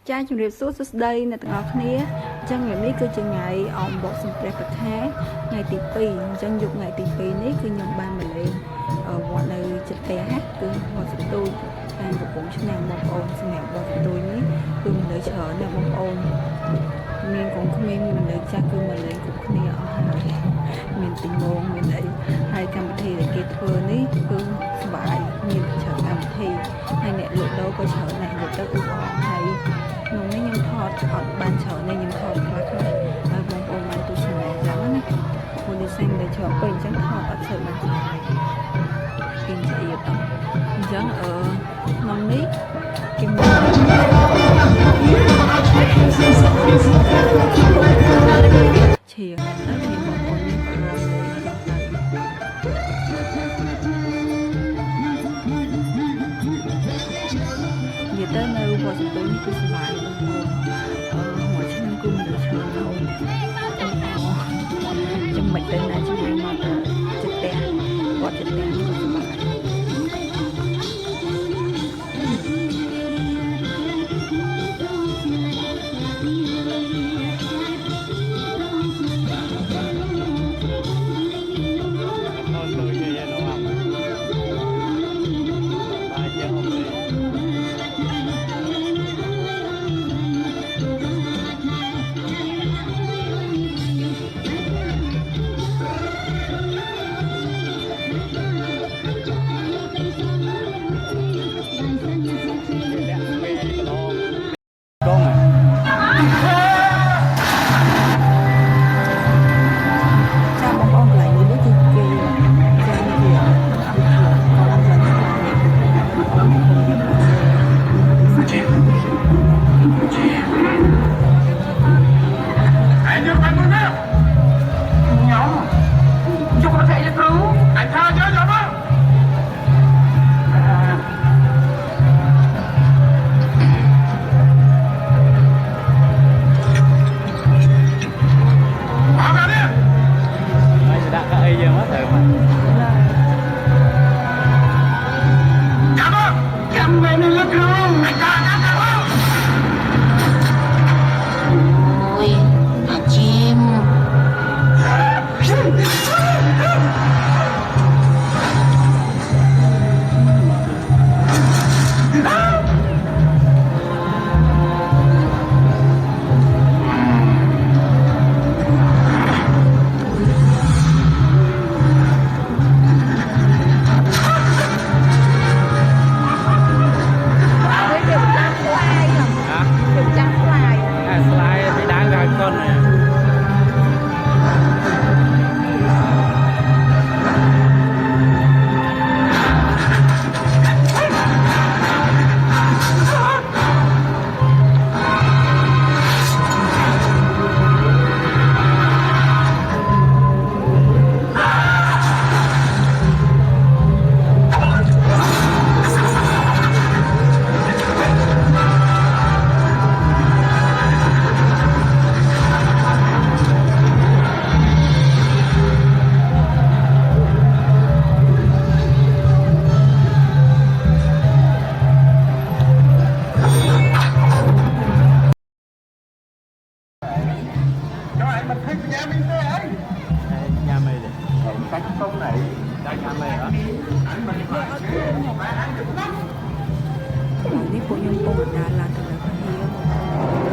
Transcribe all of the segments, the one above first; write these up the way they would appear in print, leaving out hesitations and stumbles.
ចាជំរាបសួរសួស្តីអ្នកទាំងអស់គ្នាអញ្ចឹងនេះគឺជាថ្ងៃអំបុកសំព្រះប្រថាថ្ងៃទី2អញ្ចឹងយុគថ្ងៃទី2នេះគឺខ្ញុំបានមកលេងវត្តនៅជិតផ្ទះគឺវត្តសន្ទូចតាមកំពង់ឆ្នាំងបងប្អូនសម្រាប់វត្តសន្ទូចនេះគឺមនុស្សច្រើនណាស់បងប្អូនមានកូនក្មេងមានមនុស្សចាស់គឺមកលេងគ្រប់គ្នាអស់ហើយមានទីមងមានអីហើយកម្មវិធីដែលគេធ្វើនេះគឺសប្បាយមានច្រើនកម្មវិធីហើយអ្នកលក់ដូរក៏ច្រើនអ្នកលក់ទៅគឺអស់ហើយក្នុងនេះខ្ញុំថតអត់បានច្រើនទេខ្ញុំថតខ្លះៗហើយបងប្អូនបានទស្សនាអញ្ចឹងណាព្រោះនេះសេងតែច្រើនពេកអញ្ចឹងថតអត់សូវបានច្រើនពីស្អីទៅអញ្ចឹងក្នុងនេះគេមានឈៀងទៅមានបងប្អូនមានប្រឡងលេងអញ្ចឹងទៅនិយាយទៅនៅវត្តសន្ទូចនេះគឺសប្បាយបងប្អូនមួយឆ្នាំគឺមនុស្សច្រើនហើយចាំមិនទៅណាជាមួយមកទៅចិត្តផ្ទះវត្តចិត្តផ្ទះនេះសប្បាយនេះពួកខ្ញុំពងអណ្ដាតឡើងទៅលើគ្នា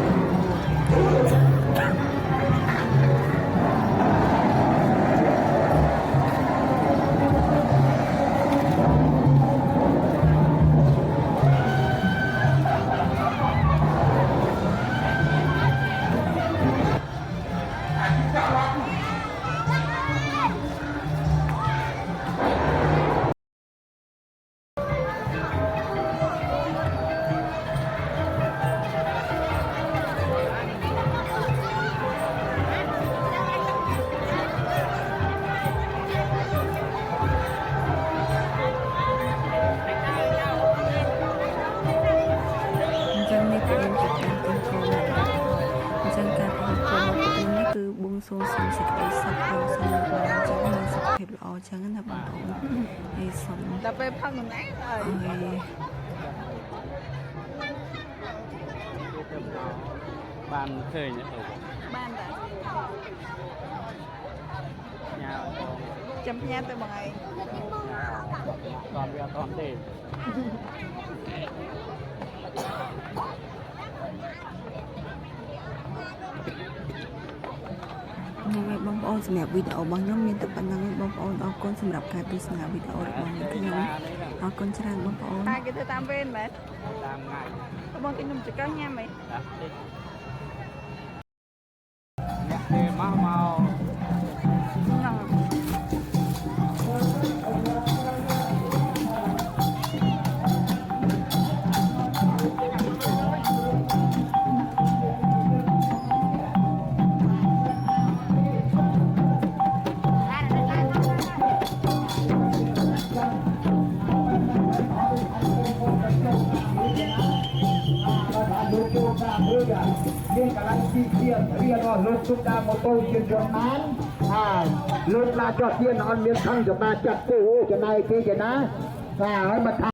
គឺបួងសួងសុំសេចក្តីសុខផងសុំឲ្យបានចឹងមានសុខភាពល្អចឹងណាបងប្អូនហើយសុំដល់ពេលផឹកនឹងឯង ban khơi nhé ban đã nhà chấm nha tôi bằng ngày còn bây giờ còn để ยังไงបងប្អូនសម្រាប់វីដេអូរបស់ខ្ញុំមានតែប៉ុណ្្នឹងឯងបងប្អូនអរគុណសម្រាប់ការទស្សនាវីដេអូរបស់ខ្ញុំអរគុណច្រើនបងប្អូនតែគេធ្វើតាមវេនមែនតាមថ្ងៃបងគេខ្ញុំចកញ៉ាំមែនអ្នកគេមកนี่กำลังที่เทียนเรียกว่ารถซุปดาโมโต้ยืนยนต์นั้นรถลาจอดเทียนออนเมียนทั้งจะมาจัดตู้จะนายที่จะนะให้มา